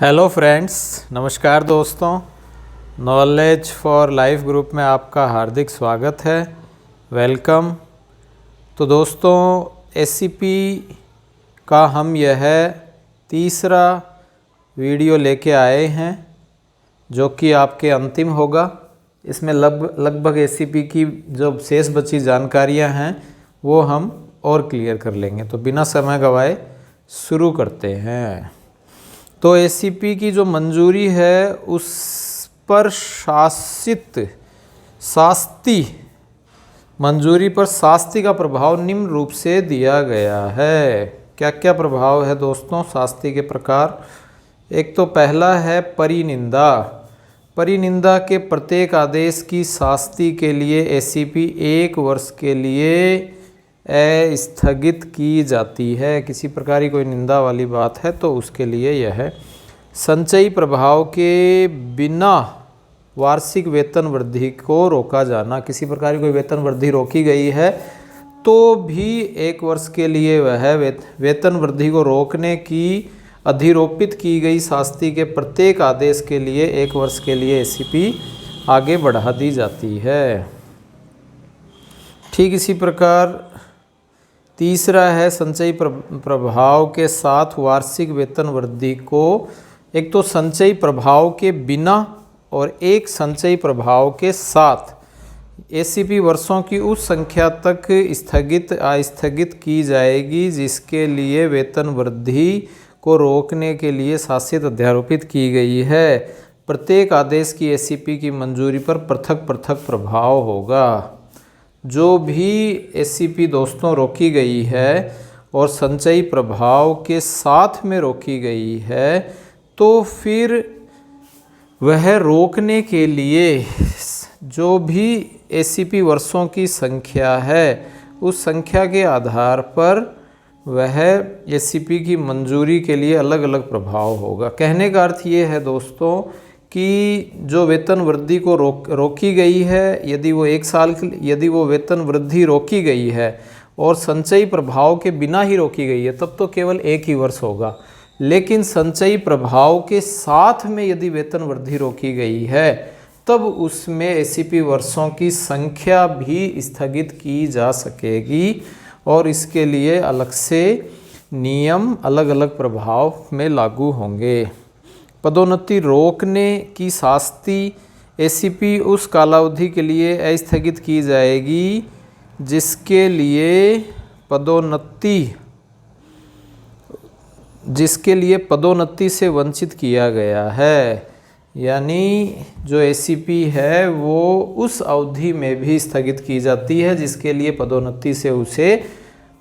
Hello friends, नमस्कार दोस्तों। Knowledge for life group में आपका हार्दिक स्वागत है। वेलकम। तो दोस्तों, एससीपी का हम यह तीसरा वीडियो लेके आए हैं जो कि आपके अंतिम होगा। इसमें लगभग एससीपी की जो शेष बची जानकारियां हैं वो हम और क्लियर कर लेंगे। तो बिना समय गवाए शुरू करते हैं। तो एससीपी की जो मंजूरी है उस पर शास्ती मंजूरी पर शास्ती का प्रभाव निम्न रूप से दिया गया है। क्या क्या प्रभाव है दोस्तों शास्ती के प्रकार? एक तो पहला है परिनिंदा। परिनिंदा के प्रत्येक आदेश की शास्ती के लिए एससीपी 1 वर्ष के लिए स्थगित की जाती है। किसी प्रकार की कोई निंदा वाली बात है तो उसके लिए यह संचयी प्रभाव के बिना वार्षिक वेतन वृद्धि को रोका जाना। किसी प्रकार की कोई वेतन वृद्धि रोकी गई है तो भी 1 वर्ष के लिए वह वेतन वृद्धि को रोकने की अधिरोपित की गई शास्ती के प्रत्येक आदेश के लिए 1 वर्ष के लिए एससीपी आगे बढ़ा दी जाती है। ठीक इसी प्रकार तीसरा है संचयी प्रभाव के साथ वार्षिक वेतन वृद्धि को। एक तो संचयी प्रभाव के बिना और एक संचयी प्रभाव के साथ एससीपी वर्षों की उस संख्या तक स्थगित की जाएगी जिसके लिए वेतन वृद्धि को रोकने के लिए शासित अध्यारोपित की गई है। प्रत्येक आदेश की एससीपी की मंजूरी पर पृथक पृथक प्रभाव होगा। जो भी एससीपी दोस्तों रोकी गई है और संचयी प्रभाव के साथ में रोकी गई है तो फिर वह रोकने के लिए जो भी एससीपी वर्षों की संख्या है उस संख्या के आधार पर वह एससीपी की मंजूरी के लिए अलग अलग प्रभाव होगा। कहने का अर्थ ये है दोस्तों कि जो वेतन वृद्धि को रोकी गई है, यदि वो 1 साल यदि वो वेतन वृद्धि रोकी गई है और संचयी प्रभाव के बिना ही रोकी गई है तब तो केवल 1 ही वर्ष होगा। लेकिन संचयी प्रभाव के साथ में यदि वेतन वृद्धि रोकी गई है तब उसमें एससीपी वर्षों की संख्या भी स्थगित की जा सकेगी और इसके लिए अलग से नियम अलग अलग प्रभाव में लागू होंगे। पदोन्नति रोकने की शास्ती एससीपी उस कालावधि के लिए अस्थगित की जाएगी जिसके लिए पदोन्नति से वंचित किया गया है। यानी जो एससीपी है वो उस अवधि में भी स्थगित की जाती है जिसके लिए पदोन्नति से उसे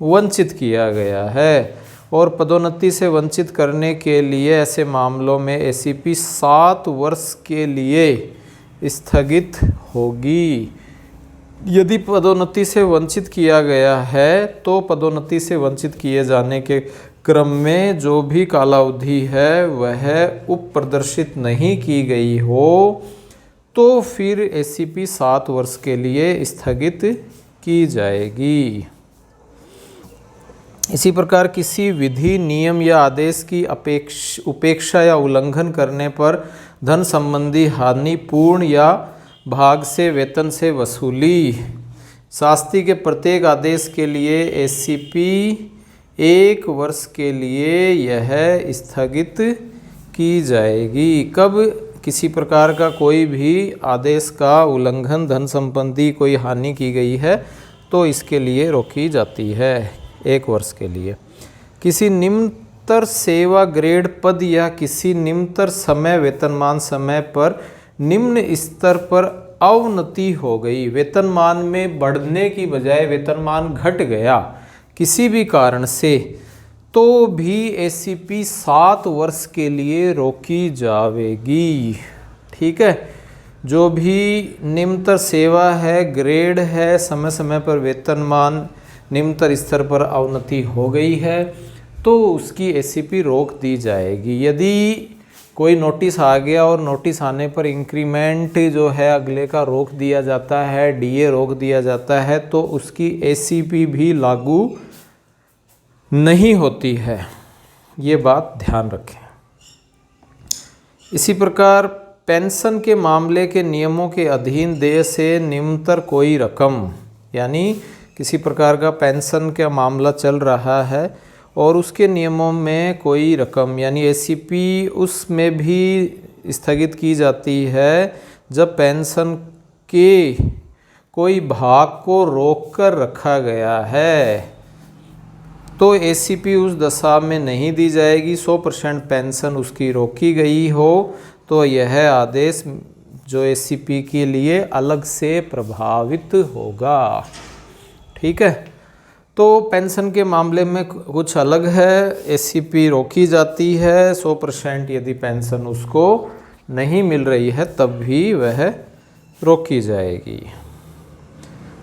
वंचित किया गया है। और पदोन्नति से वंचित करने के लिए ऐसे मामलों में एससीपी 7 वर्ष के लिए स्थगित होगी। यदि पदोन्नति से वंचित किया गया है तो पदोन्नति से वंचित किए जाने के क्रम में जो भी कालावधि है वह उपप्रदर्शित नहीं की गई हो तो फिर एससीपी 7 वर्ष के लिए स्थगित की जाएगी। इसी प्रकार किसी विधि, नियम या आदेश की उपेक्षा या उल्लंघन करने पर धन संबंधी हानि पूर्ण या भाग से वेतन से वसूली। शास्ती के प्रत्येक आदेश के लिए एससीपी 1 वर्ष के लिए यह स्थगित की जाएगी। कब किसी प्रकार का कोई भी आदेश का उल्लंघन, धन संबंधी कोई हानि की गई है तो इसके लिए रोकी जाती है 1 वर्ष के लिए। किसी निम्नतर सेवा ग्रेड पद या किसी निम्नतर समय वेतनमान समय पर निम्न स्तर पर अवनति हो गई, वेतनमान में बढ़ने की बजाय वेतनमान घट गया किसी भी कारण से, तो भी एससीपी 7 वर्ष के लिए रोकी जाएगी। ठीक है। जो भी निम्नतर सेवा है, ग्रेड है, समय समय पर वेतनमान निम्नतर स्तर पर अवनति हो गई है तो उसकी एससीपी रोक दी जाएगी। यदि कोई नोटिस आ गया और नोटिस आने पर इंक्रीमेंट जो है अगले का रोक दिया जाता है, डीए रोक दिया जाता है तो उसकी एससीपी भी लागू नहीं होती है। ये बात ध्यान रखें। इसी प्रकार पेंशन के मामले के नियमों के अधीन देय से निम्नतर कोई रकम, यानी किसी प्रकार का पेंशन का मामला चल रहा है और उसके नियमों में कोई रकम यानी एसीपी उसमें भी स्थगित की जाती है जब पेंशन के कोई भाग को रोक कर रखा गया है, तो एसीपी उस दशा में नहीं दी जाएगी। 100% पेंशन उसकी रोकी गई हो तो यह आदेश जो एसीपी के लिए अलग से प्रभावित होगा। ठीक है, तो पेंशन के मामले में कुछ अलग है, एसीपी रोकी जाती है। 100% यदि पेंशन उसको नहीं मिल रही है तब भी वह रोकी जाएगी।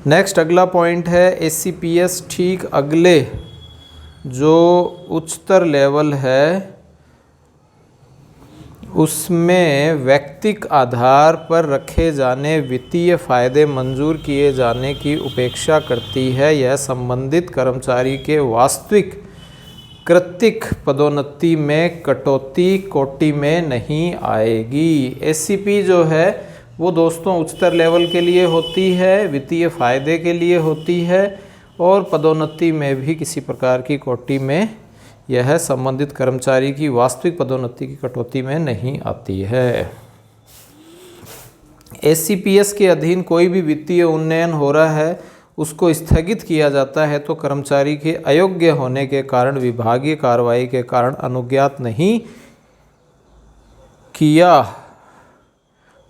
नेक्स्ट अगला पॉइंट है एसीपीएस ठीक अगले जो उच्चतर लेवल है उसमें व्यक्तिक आधार पर रखे जाने वित्तीय फायदे मंजूर किए जाने की उपेक्षा करती है। यह संबंधित कर्मचारी के वास्तविक कृत्रिक पदोन्नति में कटौती कोटि में नहीं आएगी। एसीपी जो है वो दोस्तों उच्चतर लेवल के लिए होती है, वित्तीय फायदे के लिए होती है और पदोन्नति में भी किसी प्रकार की कोटि में यह संबंधित कर्मचारी की वास्तविक पदोन्नति की कटौती में नहीं आती है। एसीपीएस के अधीन कोई भी वित्तीय उन्नयन हो रहा है उसको स्थगित किया जाता है तो कर्मचारी के अयोग्य होने के कारण विभागीय कार्रवाई के कारण अनुज्ञात नहीं किया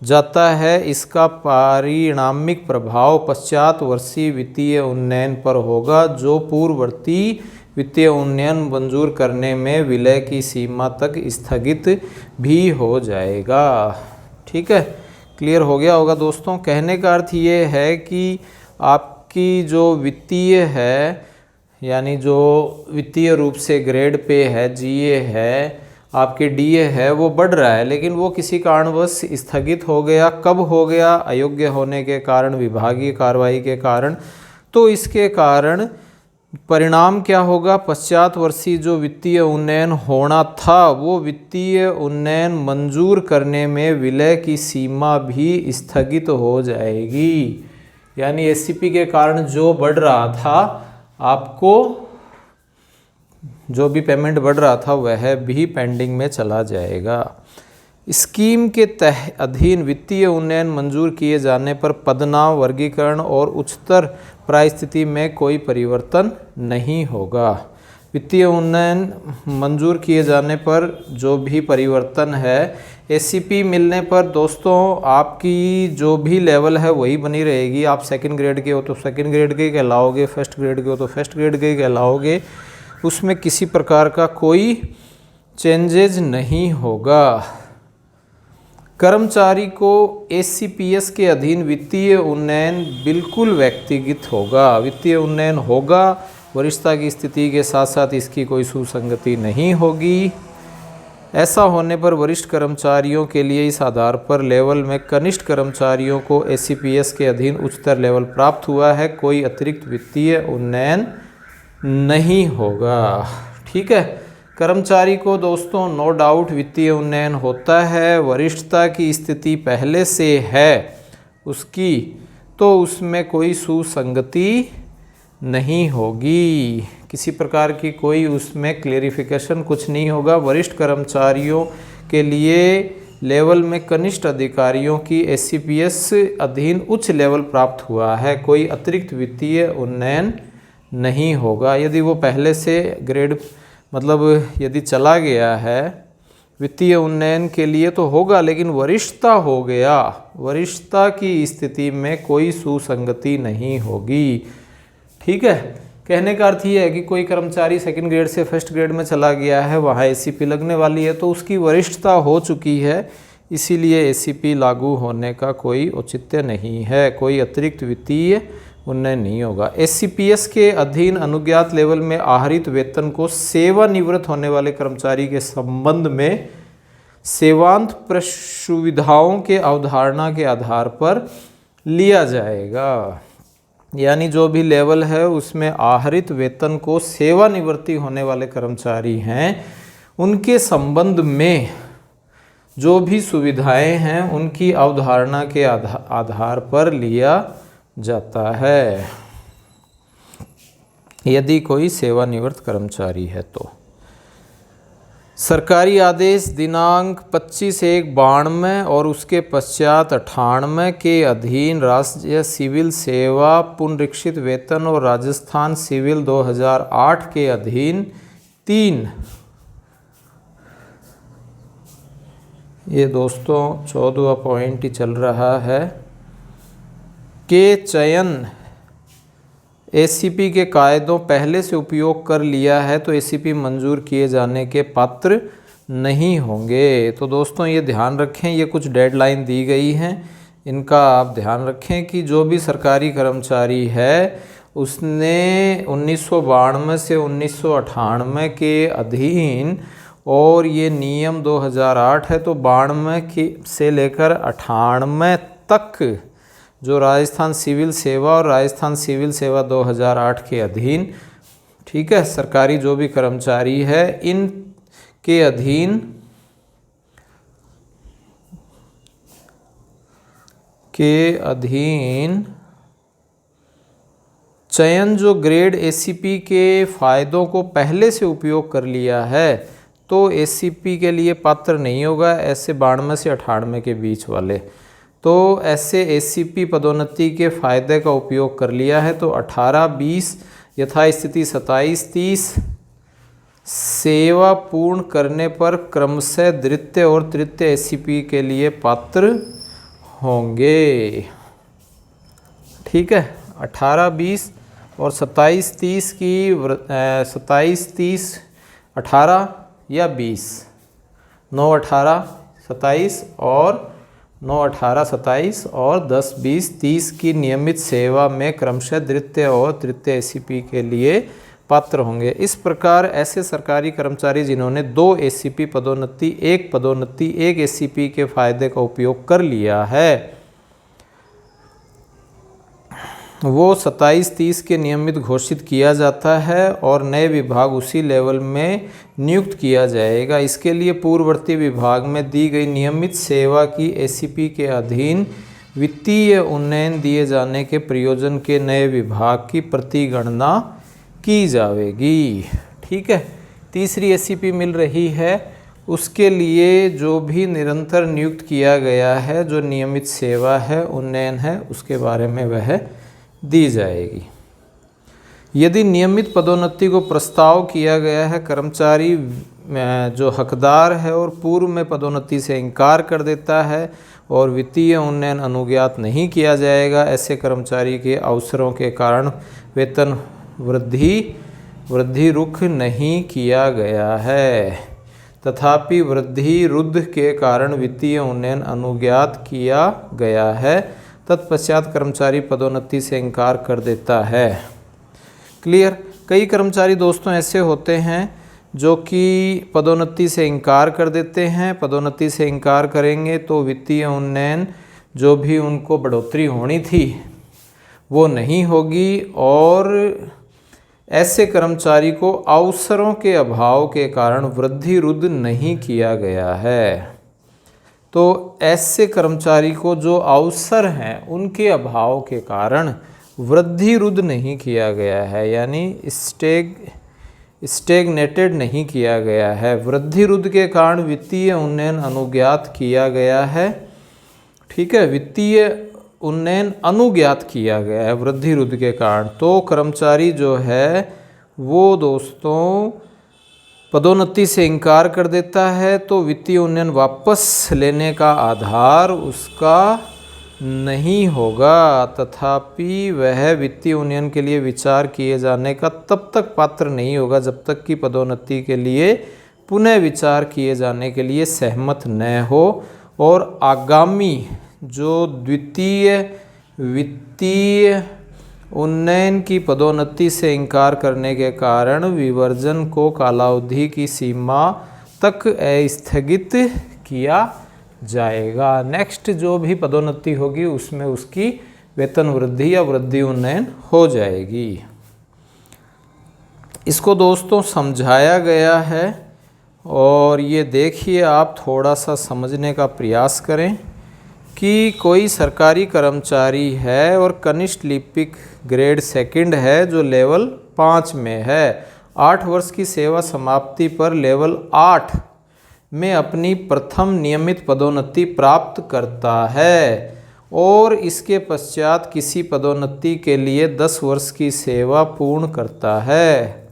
जाता है। इसका पारिणामिक प्रभाव पश्चात वर्षीय वित्तीय उन्नयन पर होगा जो पूर्ववर्ती वित्तीय उन्नयन मंजूर करने में विलय की सीमा तक स्थगित भी हो जाएगा। ठीक है, क्लियर हो गया होगा दोस्तों। कहने का अर्थ ये है कि आपकी जो वित्तीय है यानी जो वित्तीय रूप से ग्रेड पे है, जीए है, आपके डीए है, वो बढ़ रहा है लेकिन वो किसी कारणवश स्थगित हो गया। कब हो गया? अयोग्य होने के कारण, विभागीय कार्रवाई के कारण। तो इसके कारण परिणाम क्या होगा? पश्चात वर्षीय जो वित्तीय उन्नयन होना था वो वित्तीय उन्नयन मंजूर करने में विलय की सीमा भी स्थगित हो जाएगी। यानी एसीपी के कारण जो बढ़ रहा था, आपको जो भी पेमेंट बढ़ रहा था वह भी पेंडिंग में चला जाएगा। स्कीम के अधीन वित्तीय उन्नयन मंजूर किए जाने पर पदनाम, वर्गीकरण और उच्चतर परिस्थिति में कोई परिवर्तन नहीं होगा। वित्तीय उन्नयन मंजूर किए जाने पर जो भी परिवर्तन है, एसीपी मिलने पर दोस्तों आपकी जो भी लेवल है वही बनी रहेगी। आप सेकंड ग्रेड के हो तो सेकंड ग्रेड के कहलाओगे, फर्स्ट ग्रेड के हो तो फर्स्ट ग्रेड के कहलाओगे। उसमें किसी प्रकार का कोई चेंजेज नहीं होगा। कर्मचारी को एसीपीएस के अधीन वित्तीय उन्नयन बिल्कुल व्यक्तिगत होगा। वित्तीय उन्नयन होगा, वरिष्ठता की स्थिति के साथ साथ इसकी कोई सुसंगति नहीं होगी। ऐसा होने पर वरिष्ठ कर्मचारियों के लिए इस आधार पर लेवल में कनिष्ठ कर्मचारियों को एसीपीएस के अधीन उच्चतर लेवल प्राप्त हुआ है, कोई अतिरिक्त वित्तीय उन्नयन नहीं होगा। ठीक है, कर्मचारी को दोस्तों नो डाउट वित्तीय उन्नयन होता है। वरिष्ठता की स्थिति पहले से है उसकी, तो उसमें कोई सुसंगति नहीं होगी, किसी प्रकार की कोई उसमें क्लेरिफिकेशन कुछ नहीं होगा। वरिष्ठ कर्मचारियों के लिए लेवल में कनिष्ठ अधिकारियों की एसीपीएस अधीन उच्च लेवल प्राप्त हुआ है, कोई अतिरिक्त वित्तीय उन्नयन नहीं होगा। यदि वो पहले से ग्रेड मतलब यदि चला गया है वित्तीय उन्नयन के लिए तो होगा, लेकिन वरिष्ठता हो गया, वरिष्ठता की स्थिति में कोई सुसंगति नहीं होगी। ठीक है, कहने का अर्थ ये है कि कोई कर्मचारी सेकंड ग्रेड से फर्स्ट ग्रेड में चला गया है, वहाँ एसीपी लगने वाली है तो उसकी वरिष्ठता हो चुकी है, इसीलिए एसीपी लागू होने का कोई औचित्य नहीं है, कोई अतिरिक्त वित्तीय उन्नयन नहीं होगा। एसीपीएस के अधीन अनुज्ञात लेवल में आहरित वेतन को सेवानिवृत्त होने वाले कर्मचारी के संबंध में सेवांत प्रसुविधाओं के अवधारणा के आधार पर लिया जाएगा। यानी जो भी लेवल है उसमें आहरित वेतन को सेवानिवृत्ति होने वाले कर्मचारी हैं उनके संबंध में जो भी सुविधाएं हैं उनकी अवधारणा के आधार पर लिया जाता है, यदि कोई सेवानिवृत्त कर्मचारी है तो। सरकारी आदेश दिनांक 25/1/92 और उसके पश्चात 98 के अधीन राज्य सिविल सेवा पुनरीक्षित वेतन और राजस्थान सिविल 2008 के अधीन 3, ये दोस्तों 14वां पॉइंट ही चल रहा है, के चयन एसीपी के कायदों पहले से उपयोग कर लिया है तो एसीपी मंजूर किए जाने के पात्र नहीं होंगे। तो दोस्तों ये ध्यान रखें, ये कुछ डेडलाइन दी गई हैं, इनका आप ध्यान रखें कि जो भी सरकारी कर्मचारी है उसने 1992 से 1998 के अधीन, और ये नियम 2008 है, तो 92 से लेकर 98 तक जो राजस्थान सिविल सेवा और राजस्थान सिविल सेवा 2008 के अधीन, ठीक है, सरकारी जो भी कर्मचारी है इन के अधीन चयन जो ग्रेड एसीपी के फायदों को पहले से उपयोग कर लिया है तो एसीपी के लिए पात्र नहीं होगा, ऐसे 92 से 98 के बीच वाले। तो ऐसे एसीपी पदोन्नति के फायदे का उपयोग कर लिया है तो 18-20 यथास्थिति 27-30 सेवा पूर्ण करने पर क्रमशः द्वितीय और तृतीय एसीपी के लिए पात्र होंगे, ठीक है। 18-20 और 27-30 की 27-30 18 या 20, 9-18-27 और 9-18-27 और 10-20-30 की नियमित सेवा में क्रमशः द्वितीय और तृतीय एसीपी के लिए पात्र होंगे। इस प्रकार ऐसे सरकारी कर्मचारी जिन्होंने 2 एसीपी पदोन्नति, 1 पदोन्नति, 1 एसीपी के फायदे का उपयोग कर लिया है, वो 27-30 के नियमित घोषित किया जाता है और नए विभाग उसी लेवल में नियुक्त किया जाएगा। इसके लिए पूर्ववर्ती विभाग में दी गई नियमित सेवा की एसीपी के अधीन वित्तीय उन्नयन दिए जाने के प्रयोजन के नए विभाग की प्रतिगणना की जाएगी, ठीक है। तीसरी एसीपी मिल रही है, उसके लिए जो भी निरंतर नियुक्त किया गया है, जो नियमित सेवा है, उन्नयन है, उसके बारे में वह दी जाएगी। यदि नियमित पदोन्नति को प्रस्ताव किया गया है, कर्मचारी जो हकदार है और पूर्व में पदोन्नति से इनकार कर देता है और वित्तीय उन्नयन अनुज्ञात नहीं किया जाएगा, ऐसे कर्मचारी के अवसरों के कारण वेतन वृद्धि रुख नहीं किया गया है, तथापि वृद्धि रुद्ध के कारण वित्तीय उन्नयन अनुज्ञात किया गया है, तत्पश्चात कर्मचारी पदोन्नति से इनकार कर देता है। क्लियर। कई कर्मचारी दोस्तों ऐसे होते हैं जो कि पदोन्नति से इनकार कर देते हैं, पदोन्नति से इनकार करेंगे तो वित्तीय उन्नयन जो भी उनको बढ़ोतरी होनी थी वो नहीं होगी, और ऐसे कर्मचारी को अवसरों के अभाव के कारण वृद्धि रुद्ध नहीं किया गया है। तो ऐसे कर्मचारी को जो अवसर हैं उनके अभाव के कारण वृद्धि रुद्ध नहीं किया गया है, यानी स्टेगनेटेड नहीं किया गया है, वृद्धि रुद्ध के कारण वित्तीय उन्नयन अनुज्ञात किया गया है, ठीक है, वित्तीय उन्नयन अनुज्ञात किया गया है वृद्धि रुद्ध के कारण। तो कर्मचारी जो है वो दोस्तों पदोन्नति से इनकार कर देता है तो वित्तीय उन्नयन वापस लेने का आधार उसका नहीं होगा, तथापि वह वित्तीय उन्नयन के लिए विचार किए जाने का तब तक पात्र नहीं होगा जब तक कि पदोन्नति के लिए पुनः विचार किए जाने के लिए सहमत न हो और आगामी जो द्वितीय वित्तीय उन्नयन की पदोन्नति से इनकार करने के कारण विवर्जन को कालावधि की सीमा तक स्थगित किया जाएगा। नेक्स्ट जो भी पदोन्नति होगी उसमें उसकी वेतन वृद्धि या वृद्धि उन्नयन हो जाएगी। इसको दोस्तों समझाया गया है और ये देखिए, आप थोड़ा सा समझने का प्रयास करें कि कोई सरकारी कर्मचारी है और कनिष्ठ लिपिक ग्रेड सेकंड है जो लेवल 5 में है। 8 वर्ष की सेवा समाप्ति पर लेवल 8 में अपनी प्रथम नियमित पदोन्नति प्राप्त करता है और इसके पश्चात किसी पदोन्नति के लिए 10 वर्ष की सेवा पूर्ण करता है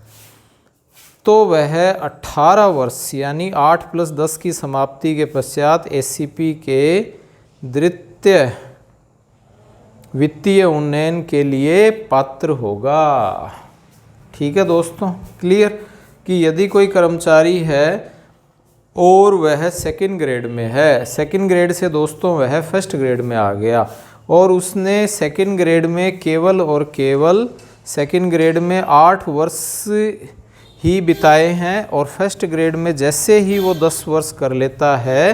तो वह 18 वर्ष यानी 8 + 10 की समाप्ति के पश्चात एसीपी के द्वितीय वित्तीय उन्नयन के लिए पात्र होगा। ठीक है दोस्तों, क्लियर कि यदि कोई कर्मचारी है और वह सेकंड ग्रेड में है, सेकंड ग्रेड से दोस्तों वह फर्स्ट ग्रेड में आ गया और उसने सेकंड ग्रेड में केवल और केवल सेकंड ग्रेड में 8 वर्ष ही बिताए हैं और फर्स्ट ग्रेड में जैसे ही वो 10 वर्ष कर लेता है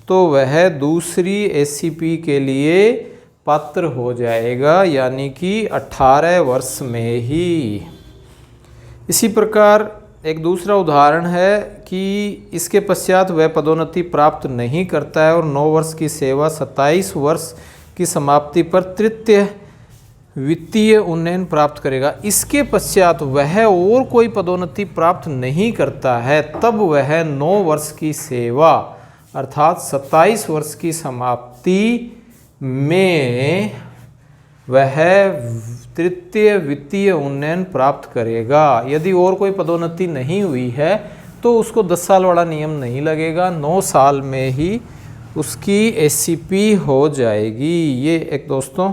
तो वह दूसरी एसीपी के लिए पात्र हो जाएगा, यानी कि 18 वर्ष में ही। इसी प्रकार एक दूसरा उदाहरण है कि इसके पश्चात वह पदोन्नति प्राप्त नहीं करता है और 9 वर्ष की सेवा 27 वर्ष की समाप्ति पर तृतीय वित्तीय उन्नयन प्राप्त करेगा। इसके पश्चात वह और कोई पदोन्नति प्राप्त नहीं करता है, तब वह 9 वर्ष की सेवा अर्थात 27 वर्ष की समाप्ति में वह तृतीय वित्तीय उन्नयन प्राप्त करेगा। यदि और कोई पदोन्नति नहीं हुई है तो उसको 10 साल वाला नियम नहीं लगेगा, 9 साल में ही उसकी एसीपी हो जाएगी। ये एक दोस्तों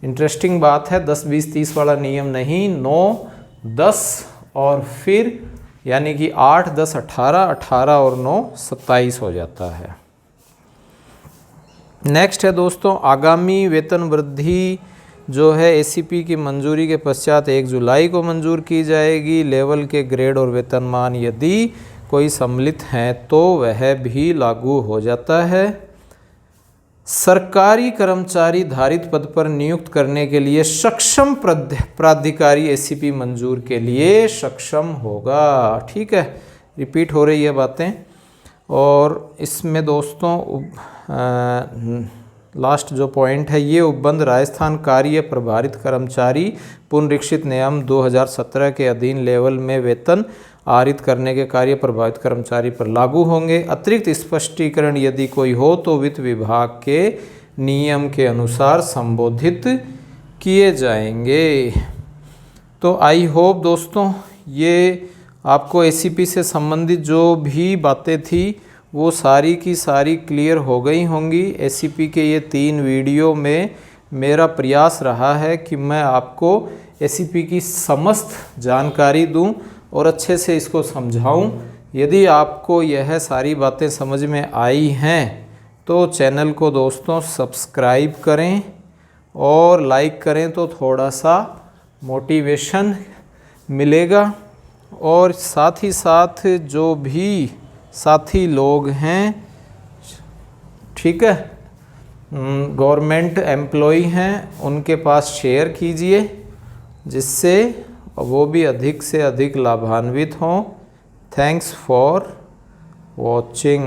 इंटरेस्टिंग बात है, 10, 20, 30 वाला नियम नहीं, 9, 10 और फिर यानी कि 8, 10, 18, 18 और 9, 27 हो जाता है। नेक्स्ट है दोस्तों, आगामी वेतन वृद्धि जो है एसीपी की मंजूरी के पश्चात 1 जुलाई को मंजूर की जाएगी। लेवल के ग्रेड और वेतनमान यदि कोई सम्मिलित हैं तो वह भी लागू हो जाता है। सरकारी कर्मचारी धारित पद पर नियुक्त करने के लिए सक्षम प्राधिकारी एसीपी मंजूर के लिए सक्षम होगा। ठीक है, रिपीट हो रही है बातें। और इसमें दोस्तों लास्ट जो पॉइंट है, ये उपबंध राजस्थान कार्य प्रभारित कर्मचारी पुनरीक्षित नियम 2017 के अधीन लेवल में वेतन आरित करने के कार्य प्रभावित कर्मचारी पर लागू होंगे। अतिरिक्त स्पष्टीकरण यदि कोई हो तो वित्त विभाग के नियम के अनुसार संबोधित किए जाएंगे। तो आई होप दोस्तों ये आपको एसीपी से संबंधित जो भी बातें थी वो सारी की सारी क्लियर हो गई होंगी। एसीपी के ये 3 वीडियो में मेरा प्रयास रहा है कि मैं आपको एसीपी की समस्त जानकारी दूं और अच्छे से इसको समझाऊं। यदि आपको यह सारी बातें समझ में आई हैं तो चैनल को दोस्तों सब्सक्राइब करें और लाइक करें तो थोड़ा सा मोटिवेशन मिलेगा। और साथ ही साथ जो भी साथी लोग हैं, ठीक है, गवर्नमेंट एम्प्लॉय हैं, उनके पास शेयर कीजिए जिससे वो भी अधिक से अधिक लाभान्वित हों। Thanks for watching.